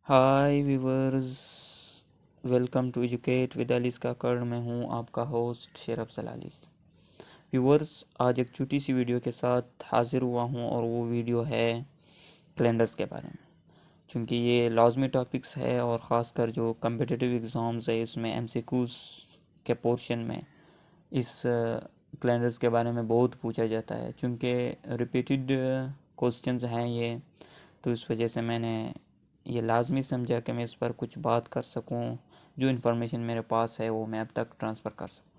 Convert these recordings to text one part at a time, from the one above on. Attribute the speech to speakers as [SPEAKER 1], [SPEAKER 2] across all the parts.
[SPEAKER 1] Hi viewers, welcome to educate with Alis Kakar. मैं हूं आपका होस्ट शेर अफजल अली। व्यूवर्स, आज एक छोटी सी वीडियो के साथ हाजिर हुआ हूं और वो वीडियो है कैलेंडर्स के बारे में। क्योंकि ये लाजमी टॉपिक्स है और ख़ासकर जो कम्पिटिटिव एग्ज़ाम्स है इसमें एमसीक्यूज़ के पोर्शन में इस कैलेंडर्स के बारे में बहुत पूछा जाता है। चूँकि रिपीटेड क्वेश्चंस हैं ये, तो इस वजह से मैंने ये लाजमी समझा कि मैं इस पर कुछ बात कर सकूं। जो इन्फॉर्मेशन मेरे पास है वो मैं अब तक ट्रांसफ़र कर सकूं।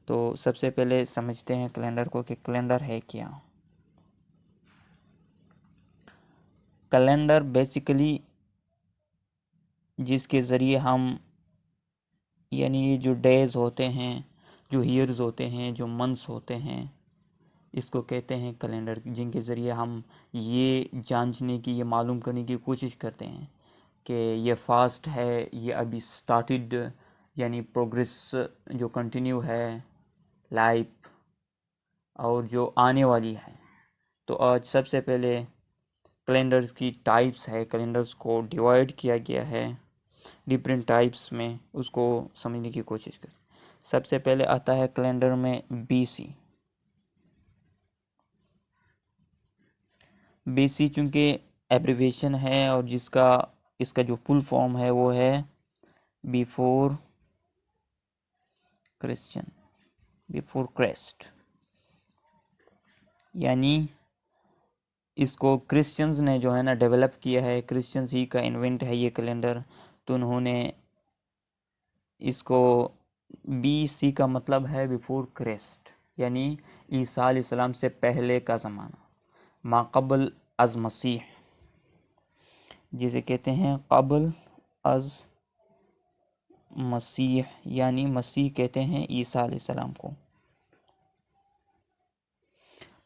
[SPEAKER 1] तो सबसे पहले समझते हैं कैलेंडर को कि कैलेंडर है क्या। कैलेंडर बेसिकली जिसके ज़रिए हम यानी ये जो डेज़ होते हैं, जो ईयर्स होते हैं, जो मंथ्स होते हैं, इसको कहते हैं कैलेंडर, जिनके ज़रिए हम ये जांचने की, ये मालूम करने की कोशिश करते हैं कि ये फास्ट है, ये अभी स्टार्टेड, यानी प्रोग्रेस जो कंटिन्यू है लाइफ, और जो आने वाली है। तो आज सबसे पहले कैलेंडर्स की टाइप्स है, कैलेंडर्स को डिवाइड किया गया है डिफरेंट टाइप्स में, उसको समझने की कोशिश करें। सबसे पहले आता है कैलेंडर में बीसी। बीसी चूँकि एब्रिविएशन है और इसका जो फुल फॉर्म है वो है बिफोर क्रिश्चियन, बिफोर क्राइस्ट। यानी इसको क्रिश्चियंस ने जो है ना डेवलप किया है, क्रिश्चियंस ही का इन्वेंट है ये कैलेंडर। तो उन्होंने इसको, BC का मतलब है बिफोर क्राइस्ट, यानी ईसा अलैहिस्सलाम से पहले का ज़माना, माक़बल अज़ मसीह, जिसे कहते हैं क़ब्ल अज़ मसीह, यानी मसीह कहते हैं ईसा अलैहिस्सलाम को।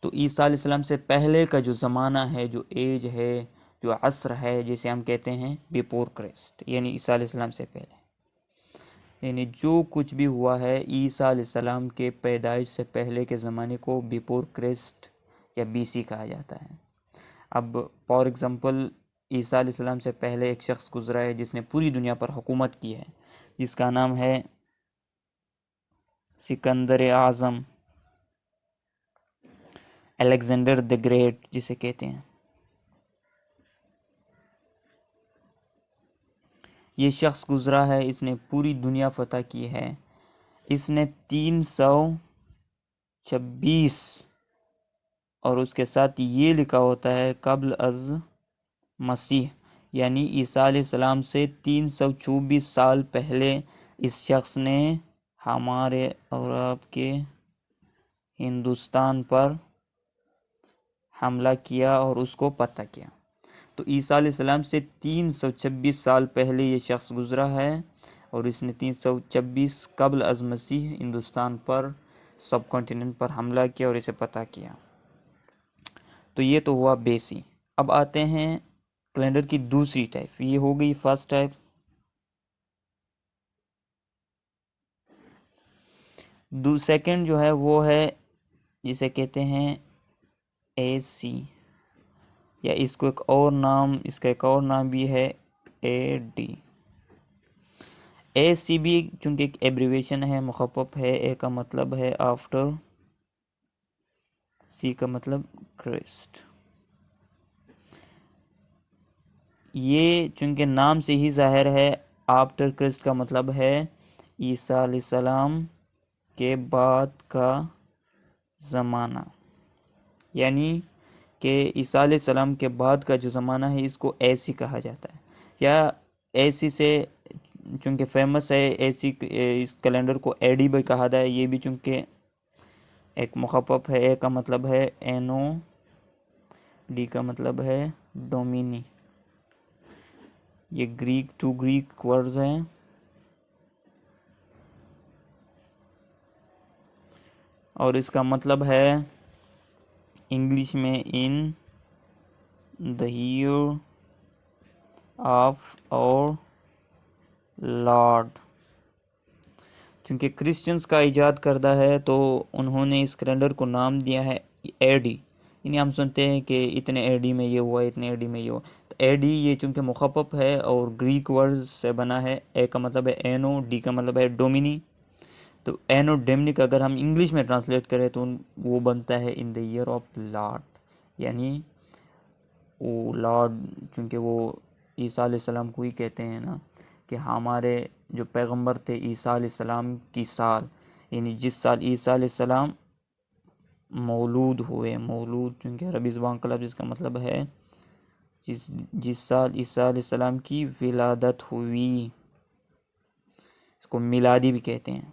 [SPEAKER 1] तो ईसा अलैहिस्सलाम से पहले का जो ज़माना है, जो एज है, जो असर है, जिसे हम कहते हैं बिफोर क्राइस्ट, यानी ईसा अलैहिस्सलाम से पहले। यानी जो कुछ भी हुआ है ईसा अलैहिस्सलाम के पैदाइश से पहले के ज़माने को बिफोर क्राइस्ट या BC कहा जाता है। अब फॉर एग्ज़ाम्पल, ईसा अलैहिस्सलाम से पहले एक शख्स गुज़रा है जिसने पूरी दुनिया पर हुकूमत की है, जिसका नाम है सिकंदर आज़म, अलेक्जेंडर द ग्रेट जिसे कहते हैं। ये शख्स गुज़रा है, इसने पूरी दुनिया फतह की है। इसने 326 और उसके साथ ये लिखा होता है क़ब्ल अज़ मसीह, यानी ईसा अलैहिस्सलाम से 324 साल पहले इस शख्स ने हमारे और आपके हिंदुस्तान पर हमला किया और उसको पता किया। तो ईसा अलैहिस्सलाम से 326 साल पहले ये शख्स गुज़रा है और इसने 326 क़ब्ल अज़ मसीह हिंदुस्तान पर, सब कॉन्टिनेंट पर हमला किया और इसे पता किया। तो ये तो हुआ बेसी। अब आते हैं कैलेंडर की दूसरी टाइप। ये हो गई फर्स्ट टाइप। सेकंड जो है वो है जिसे कहते हैं AC, या इसका एक और नाम भी है AD। AC भी चूँकि एक एब्रीविएशन है, मुख़फ़्फ़फ़ है। A का मतलब है आफ्टर, C का मतलब क्राइस्ट। ये चूँकि नाम से ही ज़ाहिर है, आफ्टर क्राइस्ट का मतलब है ईसा अलैहिस्सलाम के बाद का ज़माना, यानी कि ईसा अलैहिस्सलाम के बाद का जो ज़माना है इसको AC कहा जाता है। या AC से चूँकि फेमस है, AC इस कैलेंडर को AD भी कहा जाता है। ये भी चूँकि एक मुख़फ़्फ़फ़ है। A का मतलब है एनो, D का मतलब है डोमिनी। ये टू ग्रीक वर्ड्स हैं। और इसका मतलब है इंग्लिश में इन द ईयर ऑफ और लॉर्ड। क्योंकि क्रिश्चियंस का इजाद करदा है तो उन्होंने इस कैलेंडर को नाम दिया है AD। यानी हम सुनते हैं कि इतने AD में ये हुआ, इतने AD में ये हुआ। तो اے ڈی یہ چونکہ مخفف ہے اور گریک ورڈ سے بنا ہے. اے کا مطلب ہے اینو، ڈی کا مطلب ہے ڈومینی. تو اینو ڈیمنک اگر ہم انگلش میں ٹرانسلیٹ کریں تو وہ بنتا ہے ان دا ایئر آف لارڈ. یعنی وہ لارڈ چونکہ وہ عیسیٰ علیہ السلام کو ہی کہتے ہیں نا کہ ہمارے جو پیغمبر تھے عیسیٰ علیہ السلام کی سال، یعنی جس سال عیسیٰ علیہ السلام مولود ہوئے. مولود چونکہ عربی زبان کا لفظ جس کا مطلب ہے جس سال عیسیٰ علیہ السلام کی ولادت ہوئی، اس کو میلادی بھی کہتے ہیں.